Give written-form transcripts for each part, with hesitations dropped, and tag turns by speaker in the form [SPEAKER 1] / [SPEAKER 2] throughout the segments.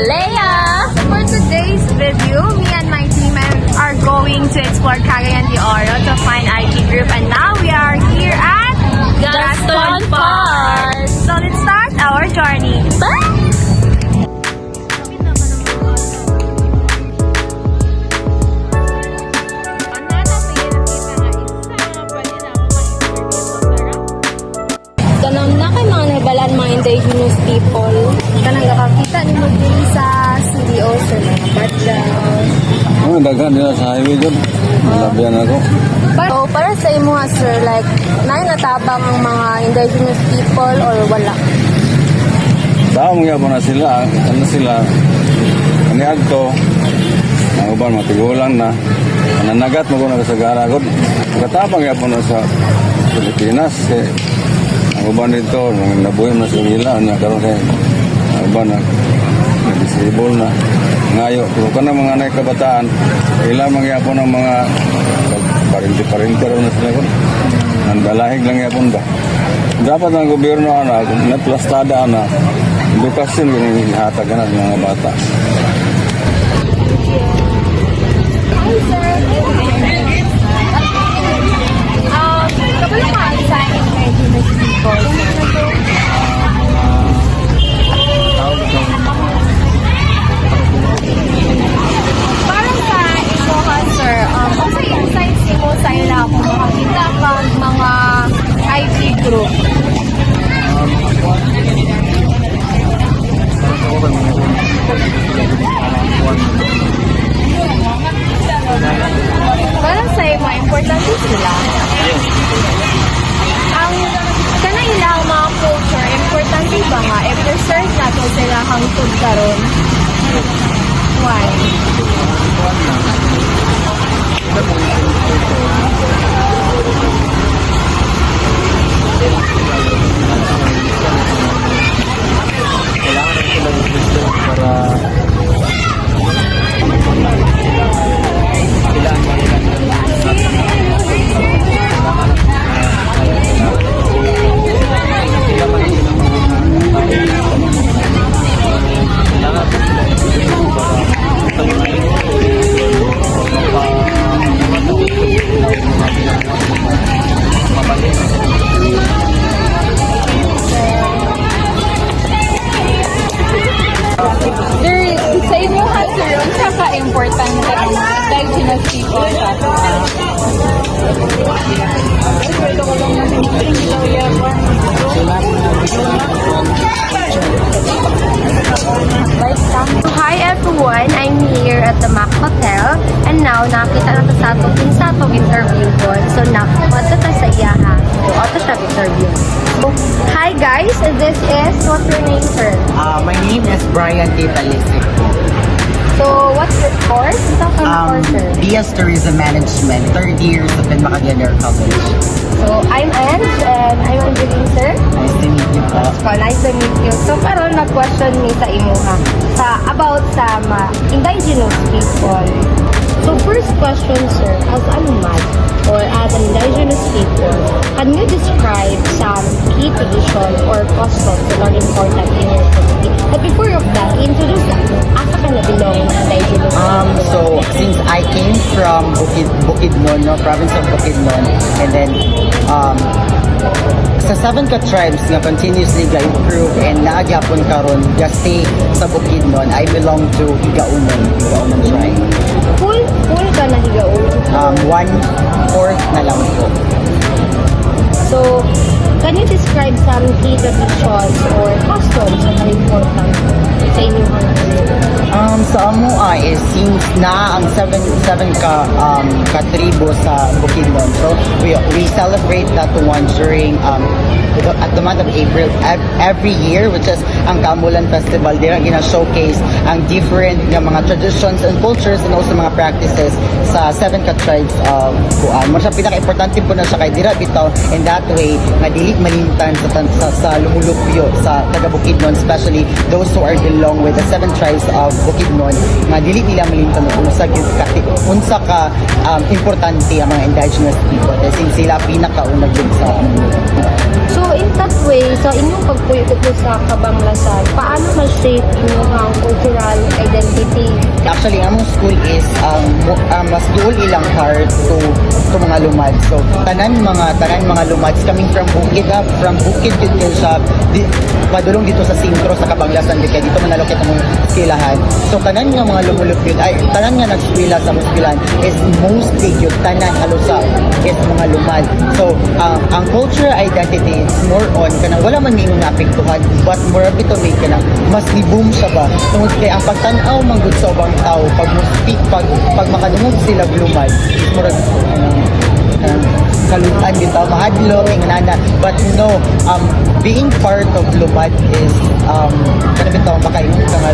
[SPEAKER 1] Leia! For today's video, me and my team are going to explore Cagayan de Oro to find IT group, and now we are here at Gaston Park. So let's start our journey. Bye!
[SPEAKER 2] Tanong na kay mga nahibalaan mga indigenous people.
[SPEAKER 1] Kanang nakakita ni mo din sa CDO, sir, mga background.
[SPEAKER 3] Daghan nila sa highway dun. Malabihan ako.
[SPEAKER 2] So, para sa imo nga, sir, like, natabang ang mga indigenous people or wala?
[SPEAKER 3] Tao mga po na sila. Ano sila? Kaniag to. Ang uban matigulang na. Nananagat mo ko na kasagara ko. Katapang nga po na sa Pilipinas. Ang uban dito, nabuhin na sa nila. Nagkaroon kayo. Ang uban na disable na. Ngayo, kung ka na mga anay kabataan, ilang mangyapon ng mga parinti-parinti rin na sila ko. Nandalahig lang yapon ba? Dapat ang gobyerno naplastada na edukasyon yung ihatag na ng mga bata.
[SPEAKER 2] Hi, sir. Kapag mga sa indigenous people,
[SPEAKER 1] Parang sa isuhan, sir, kung sa insights mo sa ila kung makakita kang mga IT group. Parang sa mga importante sila. Ang kanang ilang mga culture, importante ba nga, i-preserve natin sila hangtod karon. Why? Sa inyo ha, sir, ang saka-importante ang indigenous people sa Hi everyone, I'm here at the Mac Hotel, and now nakita na sa atong interview ko. So now, what's ta sa iya ha? So, ato siya interview. So, hi guys, this is, what's your name, sir?
[SPEAKER 4] My name is Brian Titalisik.
[SPEAKER 1] So, what's your course? Ito ka course, sir?
[SPEAKER 4] BS Tourism Management, third year sa Pinmacadiller College.
[SPEAKER 1] So, I'm Ange, and I'm Angeline, sir.
[SPEAKER 4] Nice to meet you po.
[SPEAKER 1] So, nice to meet you. So, karon nag-question me sa imo ha, about sa indigenous people. So, first question, sir, as a nomad or as an indigenous people, can you describe some key tradition or customs that are important in your community? But before of that, introduce that. Asa ka na belong na indigenous people?
[SPEAKER 4] So, since I came from Bukidnon, no, province of Bukidnon, and then, sa 7 ka tribes nga continuously ga-improve and naagyapon karon ga-stay sa Bukidnon, I belong to Higaunon tribe.
[SPEAKER 1] Full ka na higaon.
[SPEAKER 4] 1/4 na lang po.
[SPEAKER 1] So, can you describe some key traditions or customs that are important sa inyong community?
[SPEAKER 4] Sa amo is since na ang 7 ka tribo sa Bukidnon. So we celebrate that one during at the month of April every year, which is ang Kamulan Festival. Dira gina-showcase ang different nga mga traditions and cultures and also mga practices sa 7 ka tribes of Kuan. Mo siya pinaka-importante po na siya kay dira bitaw, and that way nga dili malimtan sa lumulupyo sa taga Bukidnon, especially those who are belong with the 7 tribes of Bukidnon nga dili nila malimtan kung unsa ka importante ang mga indigenous people kasi sila pinakauna gyud sa
[SPEAKER 1] So, in that way, sa inyong pagpuyo sa Kabanglasan, paano ma-shape inyong cultural identity?
[SPEAKER 4] Actually, ang among school is mas duol ilang heart to mga lumad. So, tanan mga lumad coming from Bukid yun siya padulong dito sa sentro sa Kabanglasan kaya dito man nalokit ang eskwelahan. So, tanan nga mga lumulupyod ay tanan nga nag-eskwela sa eskwelahan is mostly yung tanan halusa is mga lumad. So, ang cultural identity is more on kanang wala man nimo naapektuhan but more of ito may kanang mas ni-boom siya ba tungod kay ang pagtan-aw manggod sa ubang tao pag mo speak pag makadungog sila lumad is more kalutan dito mahadlok ingnana but no being part of lumad is ano bitaw makaingon ka nga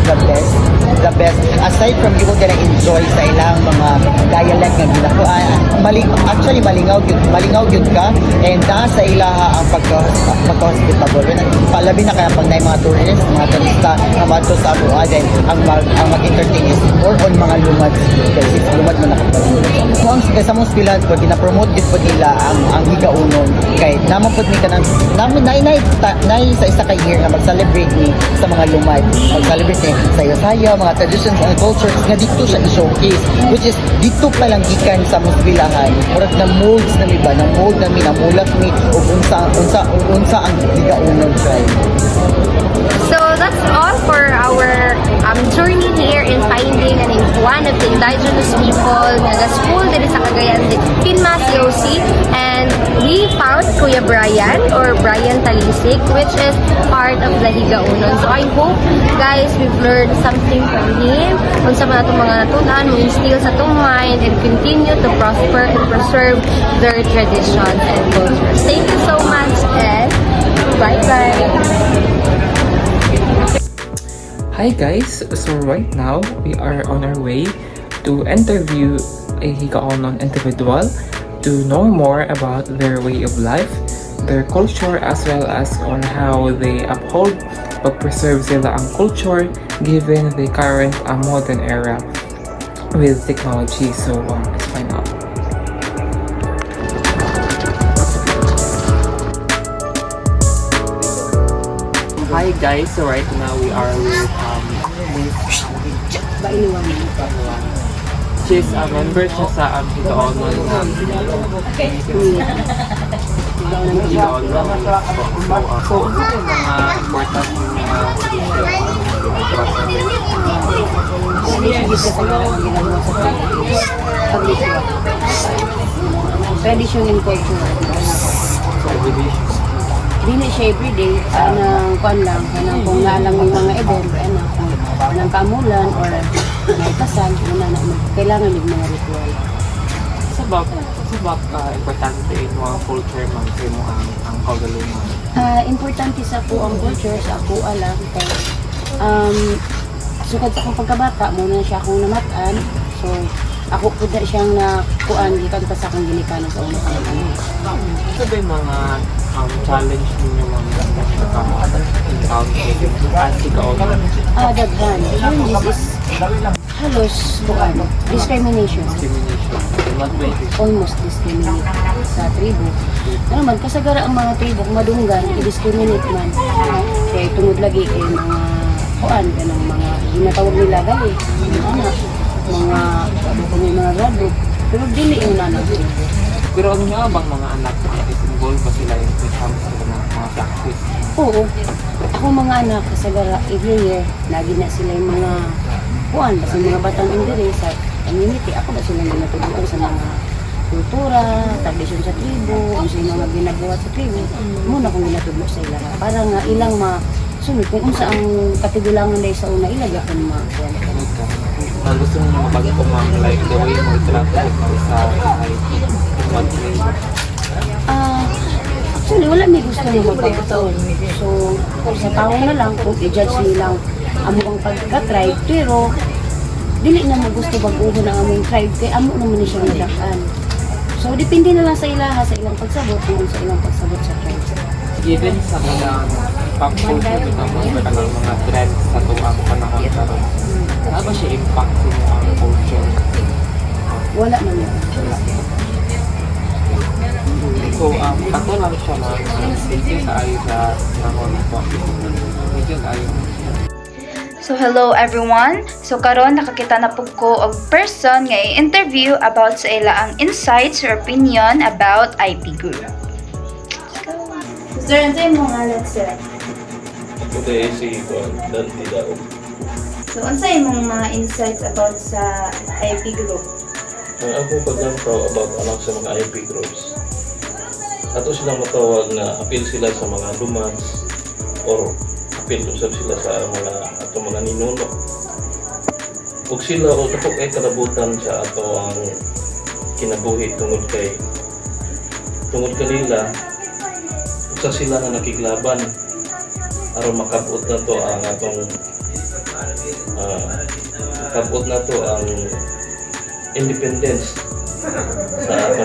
[SPEAKER 4] the best aside from you gonna enjoy sa ilang mga dialect nga ginakuan actually malingaw gyud ka and nasa ilaha ang pagka-hospitable palabi na kaya pag na mga tourists mga turista nga madto sa Abuha then ang mag-entertain is more on mga lumad kasi lumad man nakapagod kung sa mong spilan po gina-promote gid po nila ang higaunon kay naman po ni kanang namin nay sa isa ka year nga mag-celebrate ni sa mga lumad mag-celebrate ni sayo-sayo mga traditions and cultures nga dito siya i-showcase which is dito pa lang gikan sa musbilahan murag na molds na mi ba na mold na mi na mulat mi ug unsa ang higaunon tribe.
[SPEAKER 1] So that's all for our journey here in finding one of the indigenous people na school din sa Cagayan de Kinmas COC, and we found Kuya Brian or Brian Talisik, which is part of the Higaunon. So I hope guys we've learned something from him kung sa mga itong mga natunan mo instill sa itong mind and continue to prosper and preserve their traditions and cultures. Thank you so much and bye bye.
[SPEAKER 5] Hi guys, so right now we are on our way to interview a Higaunon individual to know more about their way of life, their culture, as well as on how they uphold pag-preserve sila ang culture given the current modern era with technology. So let's find out. Hi guys, so right now we are with she's a member siya sa Higaunon so ano yung mga important
[SPEAKER 6] tradition and culture. Di na siya everyday, anang kuan lang, anang kung nalang yung mga event, anang kamulan or may kasal, kailangan yung mga ritual.
[SPEAKER 5] Sabab importante yung mga culture man kayo mo ang kaugalungan.
[SPEAKER 6] Importante sa ako ang culture, sa ako alam, kay sukad sa akong pagkabata, muna siya akong namatan, so ako po na siyang nakuan, gikan pa sa akong ginikanan sa unang pangalan.
[SPEAKER 5] Ito ba yung mga challenge ninyo mga encounter at Higaunon?
[SPEAKER 6] Daghan. This is halos bukan. Discrimination.
[SPEAKER 5] In what way?
[SPEAKER 6] Almost discriminate sa tribo. Ano man, kasagara ang mga tribo, kung madunggan, i-discriminate man. Kaya tungod lagi kay mga kuan, kanang mga ginatawag nila gali, mga grado. Pero dili yung nanay.
[SPEAKER 5] Pero ano nga bang mga anak na is involved ba sila in terms of mga practice?
[SPEAKER 6] Oo. Ako mga anak, kasagara, every year, lagi na sila yung mga kuan, kasi mga batang indiri sa community. Ako ba sila yung natutunan sa mga kultura, tradisyon sa tribo, kung sa mga ginabuhat sa tribo. Muna kong ginatudlo sa ilang. Para nga ilang masunod. Kung unsa ang katigulangan dahil sa una, ilag ako mga kuan.
[SPEAKER 5] Gusto mo mabago ko mga like the way mo interact with sa society? What way?
[SPEAKER 6] Actually, wala may gusto na magpagkataon. So, sa tao na lang, kung i-judge nilang amo ang pagka-tribe, pero dili na mo gusto baguhin ang among tribe, kaya amo naman ni siya nadakan. So, depende na lang sa ilaha, sa ilang pagsabot, kung sa ilang pagsabot sa tribe.
[SPEAKER 5] Given sa mga factors na ito ka ng mga trends sa tuwang panahon karon. Ano ba siya impact sa mga culture?
[SPEAKER 6] Wala man yun.
[SPEAKER 5] So, ato lang siya na medyo sa ayo sa panahon po. Medyo sa ayo.
[SPEAKER 7] So hello everyone. So karon nakakita na pud ko og person nga i-interview about sa ila ang insights or opinion about IP group. Sir, ano yung mga ngalan sir?
[SPEAKER 8] Ako tayo si Dante Dao.
[SPEAKER 7] So ano yung mga insights about sa IP group?
[SPEAKER 8] Ang ako paglantaw about anak sa mga IP groups, ato silang matawag na appeal sila sa mga lumans or appeal usab sila sa mga ninuno. Ug sila o dako kay kalabutan sa ato ang kinabuhi tungod kanila usa sila nga nakiglaban aron makabot na to ang atong kabot na to ang independence sa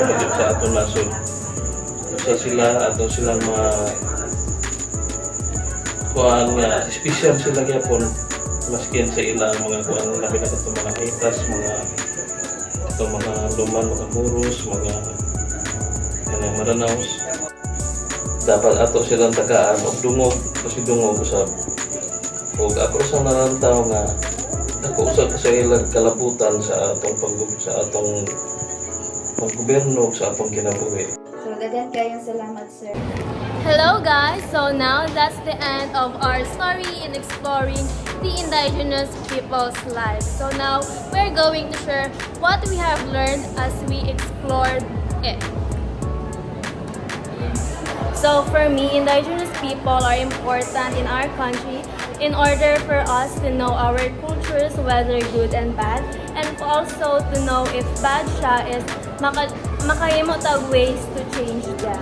[SPEAKER 8] atong nasod. Usa sila ato silang kuan nga special sila gyapon maskin sa ilang mga kuan labi na itong mga hitas, mga luman, mga muros, mga maranaos. Dapat ato silang tagaan og dungog kasi dungog usab. Ug ako sa narantaw nga ako usab sa ilang kalabutan sa atong panggobyerno sa atong kinabuhi.
[SPEAKER 7] So dagan kayong salamat sir.
[SPEAKER 2] Hello guys! So now that's the end of our story in exploring the indigenous people's lives. So now we're going to share what we have learned as we explored it. So for me, indigenous people are important in our country in order for us to know our cultures, whether good and bad, and also to know if bad siya is makahimo tag ways to change them.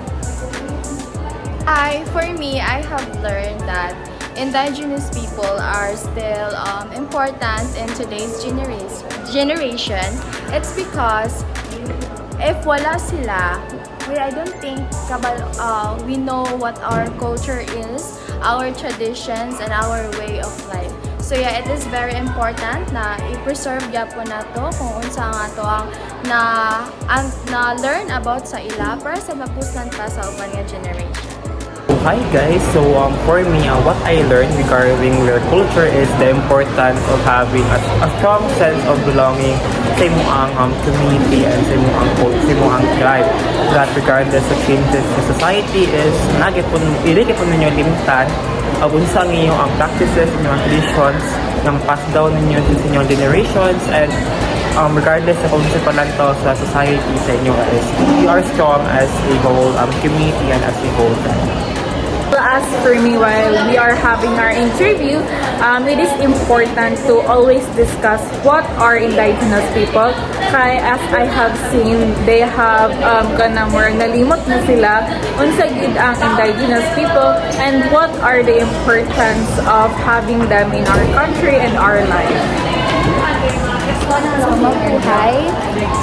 [SPEAKER 9] For me, I have learned that indigenous people are still important in today's generation. It's because if wala sila, I don't think we know what our culture is, our traditions, and our way of life. So yeah, it is very important na i-preserve gyapon nato kung unsa nga to ang learn about sa ila para sa mapuslan pa sa uban nga generation.
[SPEAKER 5] Hi guys, so for me, what I learned regarding their culture is the importance of having a strong sense of belonging sa imong community and sa imong tribe. That regardless of changes in society is dili gyud ninyo limtan unsa ang inyong practices, inyong traditions nang pass down ninyo sa inyong generations, and regardless sa kung sa palanto sa society sa inyo is you are strong as a whole community and as a whole tribe.
[SPEAKER 10] As for me, while we are having our interview, it is important to always discuss what are indigenous people. Kaya as I have seen, they have more nalimot na sila unsa gid ang indigenous people and what are the importance of having them in our country and our life.
[SPEAKER 1] So, mabuhay.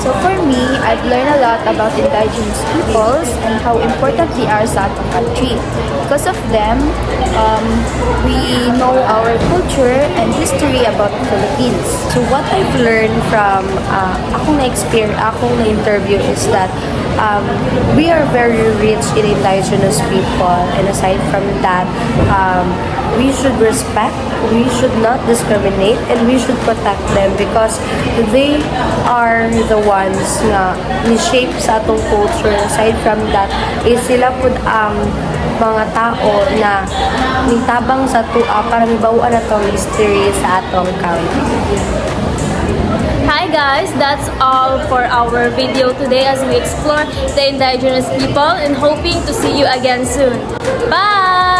[SPEAKER 1] So for me, I've learned a lot about indigenous peoples and how important they are sa ating country. Because of them, we know our culture and history about the Philippines. So what I've learned from akong na-interview is that we are very rich in indigenous people, and aside from that, we should respect, we should not discriminate, and we should protect them because they are the ones nga ni-shape sa atong culture. Aside from that, is sila pud ang mga tao na nitabang sa tua para mibawaan na tong history sa atong country.
[SPEAKER 2] Hi guys, that's all for our video today as we explore the indigenous people and hoping to see you again soon. Bye!